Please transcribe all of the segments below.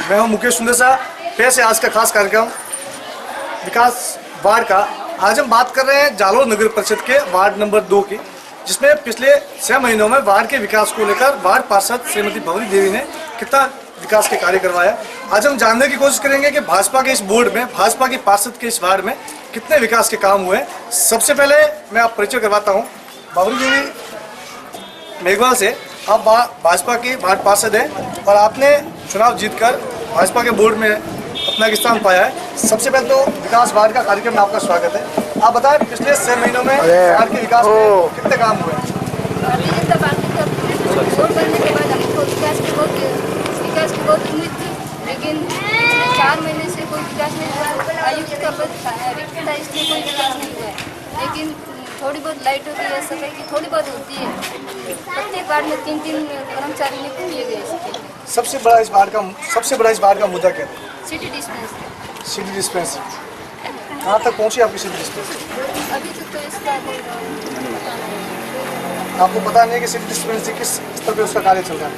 मैं हूं मुकेश सुंदरसा। पेश है आज का खास कार्यक्रम विकास वार्ड का। आज हम बात कर रहे हैं जालोर नगर परिषद के वार्ड नंबर 2 की, जिसमें पिछले 6 महीनों में वार्ड के विकास को लेकर वार्ड पार्षद श्रीमती भवनी देवी ने कितना विकास के कार्य करवाया। आज हम जानने की कोशिश करेंगे कि भाजपा के इस बोर्ड में, भाजपा की पार्षद के इस वार्ड में कितने विकास के काम हुए। सबसे पहले मैं आप परिचय करवाता हूँ भवनी देवी मेघवाल से। आप भाजपा की वार्ड पार्षद हैं और आपने चुनाव जीतकर भाजपा के बोर्ड में अपना एक स्थान पाया है। सबसे पहले तो विकास वार्ड का कार्यक्रम में आपका स्वागत है। आप बताएं पिछले 6 महीनों में वार्ड के विकास में कितने काम हुए। विकास की बहुत उम्मीद थी, लेकिन 4 महीने से कोई विकास नहीं हुआ। आयुक्त का पद रिक्त था, इसलिए कोई विकास नहीं हुआ। लेकिन थोड़ी बहुत लाइटों की या सफाई की थोड़ी बहुत होती है। प्रत्येक वार्ड में 3-3 कर्मचारी नियुक्त किए गए इसके लिए। सबसे बड़ा इस वार्ड का मुद्दा क्या है? City dispensary. सिटी डिस्पेंसरी कहाँ तक पहुँची आपकी सिटी डिस्पेंसरी? अभी तो इसका आपको पता नहीं है कि सिटी डिस्पेंसरी किस स्तर पे उसका कार्य चल रहा है।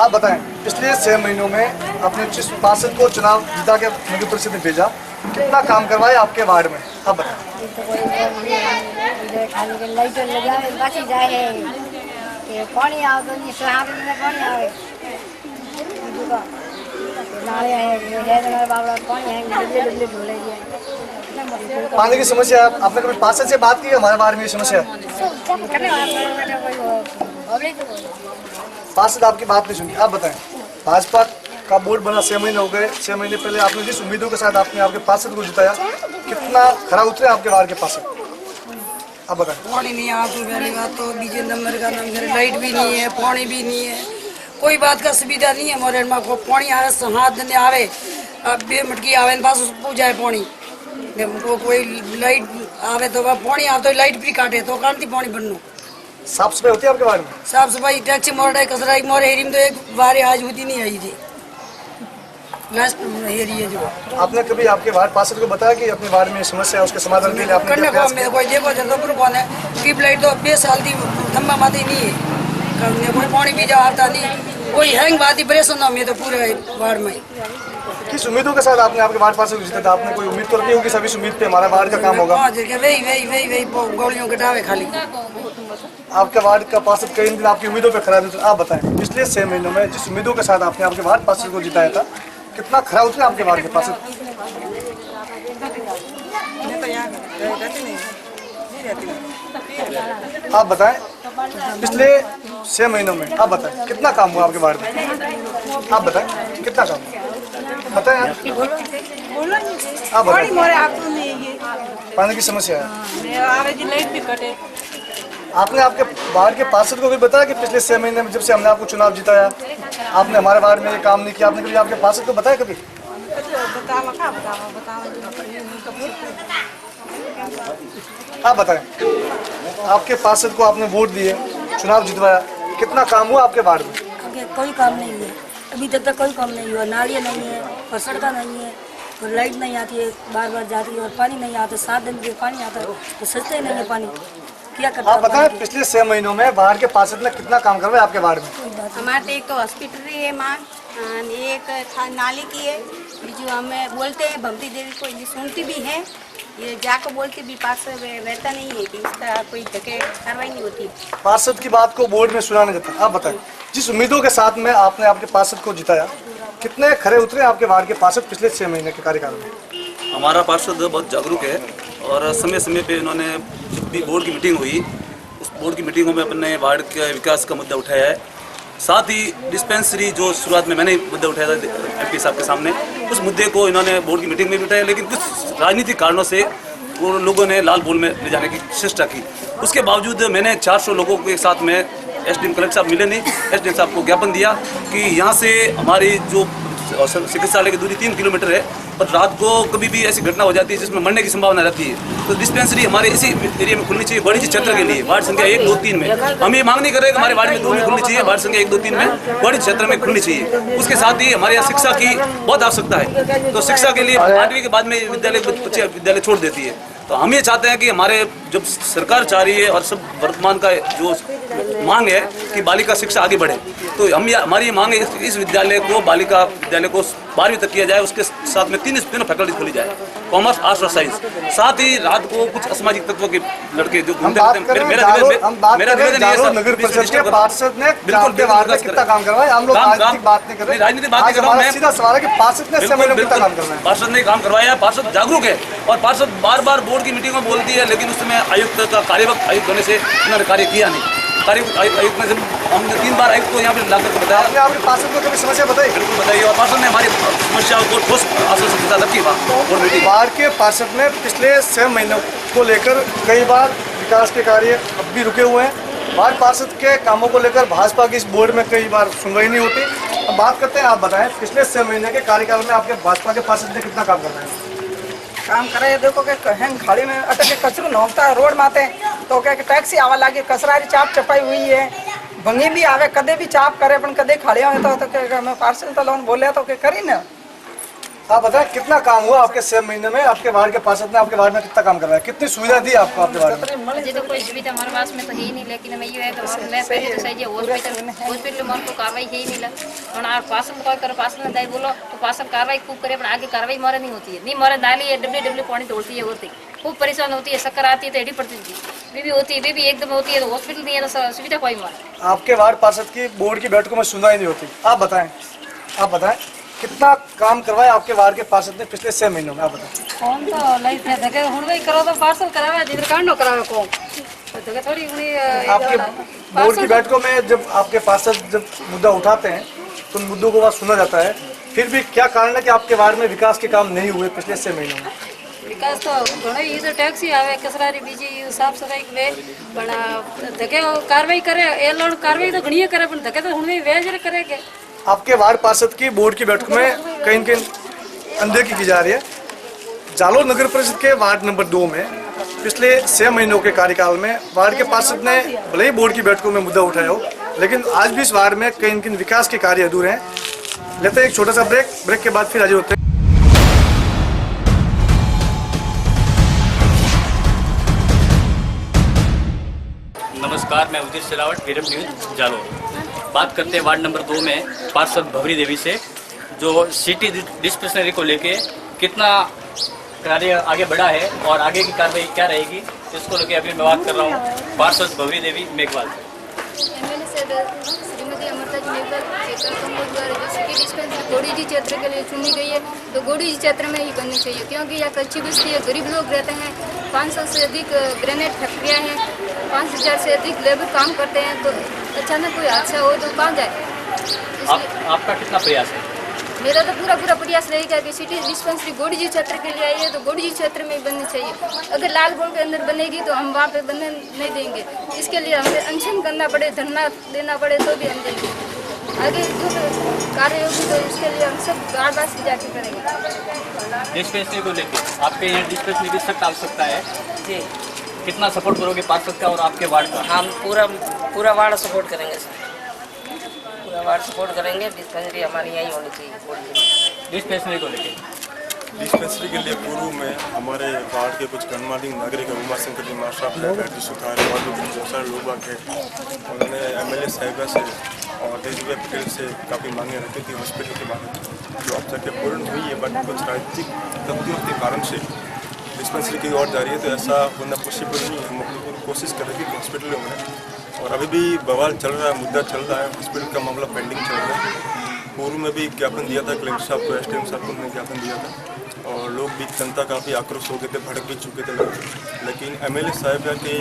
आप बताएं पिछले 6 महीनों में अपने जिस पार्षद को चुनाव जीता के नगर परिषद ने भेजा, कितना काम करवाया आपके वार्ड में, आप बताएं। पानी की समस्या, आपने कभी पार्षद से बात की हमारे वार्ड में ये समस्या है? पार्षद आपकी बात नहीं सुनी। आप बताएं भाजपा का बोर्ड बना 6 महीने हो गए। 6 महीने पहले आपने जिस उम्मीदों के साथ आपने आपके पार्षद को जिताया, कितना खरा उतरे आपके वार्ड के पार्षद, आप बताएं। पानी नहीं है, पहली बात तो बीजे नंबर का नाम है, लाइट भी नहीं है, पानी भी नहीं है, कोई बात का सुविधा नहीं है। मोरे में को पानी आ रहा हाथ देने आवे, अब 2 मटकी आवे पास पूछा है पानी, कोई लाइट आवे तो पानी आवे तो लाइट भी काटे तो काटती पानी बननो। साफ सफाई होती है आपके वार्ड में? साफ सफाई टैक्सी मोरडा कसरा मोरे एरिया में तो एक बार आज होती नहीं आई थी, लास्ट एरिया जो। आपने कभी आपके वार्ड पार्षद को बताया कि अपने वार्ड में समस्या है, उसके समाधान के लिए आपने क्या प्रयास किया? कोई देखो जल्दोपुर कौन है, ट्यूब लाइट तो 20 साल की खंबा माती नहीं है, कोई पानी भी जा आता नहीं, कोई हैंग बात ही परेशान हो मैं तो पूरे वार्ड में। किस उम्मीदों के साथ आपने आपके वार्ड पार्षद को जीता था? आपने कोई उम्मीद तो रखी होगी सभी इस उम्मीद पे हमारा वार्ड का काम होगा? वही गोलियों कटावे खाली। आपके वार्ड का पार्षद कई दिन आपकी उम्मीदों पे खरा उतरा। आप बताएं पिछले 6 महीनों में जिस उम्मीदों के साथ आपने आपके वार्ड पार्षद को जिताया था, कितना खरा उतरे आपके वार्ड के पार्षद? आप बताएं पिछले 6 महीनों में, आप बताएं कितना काम हुआ आपके वार्ड में? आप बताएं कितना काम हुआ, बताएं आप। आप बताएं। पानी की समस्या है। आपने आपके वार्ड के पार्षद को भी बताया कि पिछले 6 महीने में जब से हमने आपको चुनाव जिताया, आपने हमारे वार्ड में ये काम नहीं किया? आपने कभी आपके पार्षद को बताया कभी? आप बताएं आपके पार्षद को आपने वोट दिए, चुनाव जितवाया, कितना काम हुआ आपके वार्ड में? कोई काम नहीं है, अभी तक कोई काम नहीं हुआ। नालियाँ नहीं है और सड़का नहीं है और लाइट नहीं आती है, बार जाती है, और पानी नहीं आता। 7 दिन के पानी आता है तो सस्ते नहीं है पानी, क्या करता है? आप बताएं पिछले 6 महीनों में वार्ड के पार्षद ने कितना काम करवाया आपके वार्ड में? हमारे एक तो हॉस्पिटल है माँ, एक नाली की है, जो हमें बोलते हैं भमती देवी को, ये सुनती भी है, ये जाकर बोलती भी पास रहता नहीं है कि इसका कोई जगह कार्रवाई नहीं होती। पार्षद की बात को बोर्ड में सुना नहीं जाता। आप बताएं जिस उम्मीदों के साथ में आपने आपके पार्षद को जिताया, कितने खरे उतरे आपके वार्ड के पार्षद पिछले 6 महीने के कार्यकाल में? हमारा पार्षद बहुत जागरूक है और समय समय पे इन्होंने जब भी बोर्ड की मीटिंग हुई, उस बोर्ड की मीटिंगों में अपने वार्ड के विकास का मुद्दा उठाया है। साथ ही डिस्पेंसरी जो शुरुआत में मैंने मुद्दा उठाया था एमपी साहब के सामने, उस मुद्दे को इन्होंने बोर्ड की मीटिंग में भी उठाया, लेकिन कुछ राजनीतिक कारणों से वो लोगों ने लाल बॉल में ले जाने की चेष्टा की। उसके बावजूद मैंने 400 लोगों के साथ में एसडीएम कलेक्टर साहब मिले नहीं, एसडीएम साहब को ज्ञापन दिया कि यहाँ से हमारी जो चिकित्सालय की दूरी 3 किलोमीटर है, पर रात को कभी भी ऐसी घटना हो जाती है जिसमें मरने की संभावना रहती है, तो डिस्पेंसरी हमारे इसी एरिया में खुलनी चाहिए, बड़ी क्षेत्र के लिए, वार्ड संख्या 1, 2, 3 में। हम ये मांग नहीं कर रहे कि हमारे वार्ड में 2 में खुलनी चाहिए, वार्ड संख्या 1, 2, 3 में बड़ी क्षेत्र में खुलनी चाहिए। उसके साथ ही हमारे यहाँ शिक्षा की बहुत आवश्यकता है, तो शिक्षा के लिए 8वीं के बाद में विद्यालय छोड़ देती है। तो हम ये चाहते हैं कि हमारे जब सरकार चाह रही है और सब वर्तमान का जो मांग है कि बालिका शिक्षा आगे बढ़े। तो हमारी मांग है इस विद्यालय को, बालिका विद्यालय को 12वीं तक किया जाए, उसके साथ में तीनों फैकल्टी खोली जाए, कॉमर्स, आर्ट्स और साइंस। साथ ही रात को कुछ असामाजिक तत्वों के लड़के जो घूमते रहते हैं, मेरा निवेदन है नगर परिषद के पार्षद ने कितना काम करवाया। हम लोग राजनीतिक बात नहीं कर रहे, राजनीतिक बात नहीं कर रहा हूं मैं, सीधा सवाल है कि पार्षद ने 6 महीनों में कितना काम करवाया। पार्षद ने काम करवाया, पार्षद जागरूक है और पार्षद बार बार बोर्ड की मीटिंग में बोलती है, लेकिन उस समय आयुक्त का कार्यवाहक आयुक्त होने से उन्होंने कार्य किया नहीं। आयुक्त ने हमने 3 बार आयुक्त को यहाँ पे लाकर बताया। आपने पार्षद को कभी समस्या बताई? बिल्कुल बताइए, और पार्षद ने हमारी समस्याओं को ठोस आश्वासन के साथ रखी। बाढ़ के पार्षद ने पिछले 6 महीनों को लेकर कई बार विकास के कार्य अब भी रुके हुए हैं। बाढ़ पार्षद के कामों को लेकर भाजपा की इस बोर्ड में कई बार सुनवाई नहीं होती। अब बात करते हैं, आप बताएं पिछले 6 महीने के कार्यकाल में आपके भाजपा के पार्षद ने कितना काम करना है? काम करे देखो के कहें खाड़ी में अटक के कचरो नोकता है रोड माते तो क्या टैक्सी आवा लागे, कचरारी चाप चपाई हुई है, भंगी भी आवे, कदे भी चाप करे पण कदे खाड़ी हो तो के मैं पार्सल तो लोन बोले तो के करी ना। आप बताएं कितना काम हुआ आपके 6 महीने में? आपके वार्ड के पार्षद ने आपके वार्ड में कितना काम करवाया, कितनी सुविधा दी आपको आपके वार्ड में? मुझे तो कोई सुविधा हमारे पास में तो है ही नहीं, लेकिन मैं ये है तो मैं पहले तो सही हॉस्पिटल में हमको कार्रवाई है ही नहीं और आप पार्सल कोई करो, पार्सल दाई बोलो तो पार्सल कार्रवाई खूब करे, पर आगे कार्रवाई मारे नहीं होती है, नहीं मारे नाली है डब्ल्यू पानी तोड़ती है, होती खूब परेशान होती है, चक्कर आती है तो एडी पड़ती थी, भी होती है, भी एकदम होती है, तो हॉस्पिटल नहीं है तो सुविधा कोई मारे। आपके वार्ड पार्षद की बोर्ड की बैठकों में सुनवाई नहीं होती। आप बताएं कितना काम करवाया आपके वार्ड के पार्षद ने पिछले 6 महीनों में? आप बताएं। कौन तो लाइट है धके हुण करो तो पार्सल करावे, जिधर कांडो करावे को तो धके थोड़ी हुणी आपके बोर्ड की बैठकों में जब आपके पार्षद जब मुद्दा उठाते हैं तो उन मुद्दों को वहाँ सुना जाता है, फिर भी क्या कारण है कि आपके वार्ड में विकास के काम नहीं हुए पिछले 6 महीनों में? विकास तो घणो ही तो टैक्सी आवे, कचरारी बीजी साफ सफाई वे बड़ा धके कार्रवाई करे, ए लोग कार्रवाई तो घणी करे पण धके तो हुणी वे जरे करेगे। आपके वार्ड पार्षद की बोर्ड की बैठक में कहीं अनदेखी की जा रही है। जालोर नगर परिषद के वार्ड नंबर 2 में पिछले 6 महीनों के कार्यकाल में वार्ड के पार्षद ने भले ही बोर्ड की बैठकों में मुद्दा उठाया हो, लेकिन आज भी इस वार्ड में कहीं विकास के कार्य अधूरे हैं। लेते हैं एक छोटा सा ब्रेक के बाद फिर हाजिर होते हैं। नमस्कार, मैं उदित सिलावट, वीरम न्यूज जालोर। बात करते हैं वार्ड नंबर 2 में पार्षद भवरी देवी से, जो सिटी डिस्पेंसरी को लेके कितना कार्य आगे बढ़ा है और आगे की कार्रवाई क्या रहेगी, इसको लेके अभी मैं बात कर रहा हूँ पार्षद भवरी देवी मेघवाल से। श्रीमती अमृता जी मेघवाल द्वारा जो सिटी डिस्पेंसरी गोड़ी जी क्षेत्र के लिए चुनी गई है, तो गोड़ी जी क्षेत्र में ही बननी चाहिए, क्योंकि यह कच्ची बस्ती है, गरीब लोग रहते हैं, 500 से अधिक ग्रेनेड फैक्ट्रियाँ हैं, 5000 से अधिक लेबर काम करते हैं, तो अचानक कोई हादसा हो तो कहाँ जाए? आपका कितना प्रयास है? मेरा तो पूरा प्रयास रहेगा कि सिटी डिस्पेंसरी गोड़ी जी क्षेत्र के लिए आई है तो गोड़ी जी क्षेत्र में बननी चाहिए। अगर लालगढ़ के अंदर बनेगी तो हम वहाँ पे बनने नहीं देंगे, इसके लिए हमें अनशन करना पड़े, धरना देना पड़े तो भी हम देंगे। आगे जो कार्य होगी तो इसके लिए हम सब वार्डवासी जाके करेंगे। डिस्पेंसरी को लेकर आपके यहाँ डिस्पेंसरी की सख्त आवश्यकता है जी, कितना सपोर्ट करोगे पार्षद का और आपके वार्ड का? हम पूरा वार्ड सपोर्ट करेंगे सर, पूरा वार्ड सपोर्ट करेंगे। डिस्पेंसरी हमारी यही होनी चाहिए। डिस्पेंसरी को लेकर डिस्पेंसरी के लिए पूर्व में हमारे वार्ड के कुछ गणमान्य नागरिक उमा शंकर जी माशा बैटरी सुधार और भी बहुत सारे लोग आके उन्होंने MLA साहिबा से और देशव्या पटेल से काफ़ी मांगे रखी थी हॉस्पिटल के बारे में, जो अब तक पूर्ण हुई है, बट कुछ राजनीतिक तब्दीलियों के कारण से डिस्पेंसरी की ओर जा रही है, तो ऐसा होना पॉसिबल नहीं है। हम अपनी पूरी कोशिश करेंगे कि हॉस्पिटल में, और अभी भी बवाल चल रहा है, मुद्दा चल रहा है, हॉस्पिटल का मामला पेंडिंग चल रहा है। पूर्व में भी ज्ञापन दिया था कलेक्टर साहब को, SDM साहब को उन्होंने ज्ञापन दिया था और लोग भी जनता काफ़ी आक्रोश हो गए थे, भड़क भी चुके थे लोग, लेकिन MLA साहब के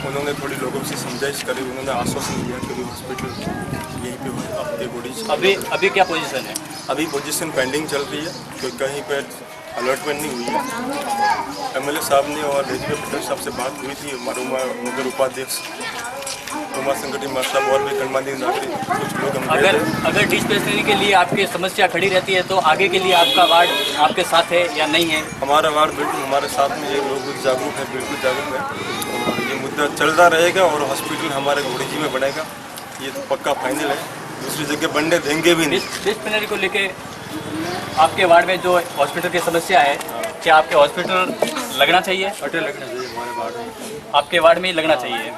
उन्होंने थोड़ी लोगों से समझाइश करी, उन्होंने आश्वासन दिया कि हॉस्पिटल यहीं पे हो आपके बॉडी। अभी क्या पोजीशन है? अभी पोजीशन पेंडिंग चल रही है, कोई कहीं पर अलर्टमेंट नहीं हुई है। MLA साहब ने और देशव्या पटेल साहब से बात हुई थी, हमारे नगर उपाध्यक्ष उमा शंकर जी माशा और भी गणमान्य नागरिक कुछ लोग हम अगर डिस्पेंसरी के लिए आपकी समस्या खड़ी रहती है तो आगे के लिए आपका वार्ड आपके साथ है या नहीं है? हमारा वार्ड बिल्कुल हमारे साथ में, ये लोग जागरूक है, बिल्कुल जागरूक है, और ये मुद्दा चलता रहेगा और हॉस्पिटल हमारे घोड़ी जी में बनेगा, ये तो पक्का फाइनल है, दूसरी जगह बनने देंगे भी नहीं। डिस्पेंसरी को लेके आपके वार्ड में जो हॉस्पिटल की समस्या है, क्या आपके हॉस्पिटल लगना चाहिए? हॉस्पिटल लगना चाहिए हमारे वार्ड में, आपके वार्ड में ही लगना चाहिए।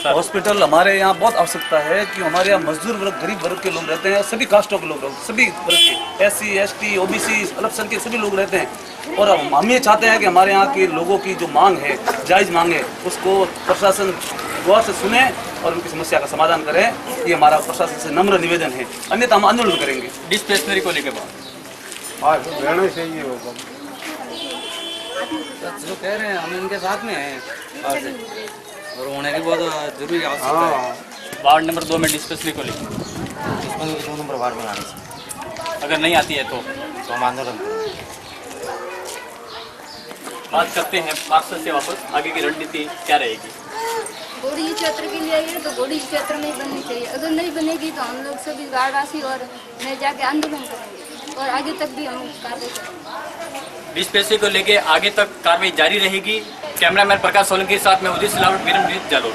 हॉस्पिटल हमारे यहाँ बहुत आवश्यकता है कि हमारे यहाँ मजदूर वर्ग, गरीब वर्ग के लोग रहते हैं, सभी कास्टों के लोग, सभी वर्ग के, SC ST OBC अल्पसंख्यक के सभी लोग रहते हैं। और हम ये चाहते हैं कि हमारे यहाँ के लोगों की जो मांग है, जायज़ मांग है, उसको प्रशासन गौर से सुने और उनकी समस्या का समाधान करें। ये हमारा प्रशासन से नम्र निवेदन है, अन्यथा हम आंदोलन करेंगे। डिस्पेंसरी को लेकर बात रहना चाहिए वो जो कह रहे हैं हम इनके साथ में हैं और होने की बहुत जरूरी आवश्यकता है। वार्ड नंबर 2 में डिस्पेंसरी को लेकर इसमें 2 नंबर वार्ड बनाना चाहिए। अगर नहीं आती है तो हम आंदोलन करेंगे। बात करते हैं पार्षद से वापस, आगे की रणनीति क्या रहेगी? गोड़ी क्षेत्र के लिए आई है तो गोड़ी क्षेत्र में ही बननी चाहिए। अगर नहीं बनेगी तो हम लोग सभी वार्डवासी और मैं जाके आंदोलन करेंगे और आगे तक भी हम कार्रवाई करेंगे। डिस्पेंसरी को लेके आगे तक कार्रवाई जारी रहेगी। कैमरामैन प्रकाश सोलंकी के साथ में उदित सिलावट, वीरम न्यूज़, जालोर।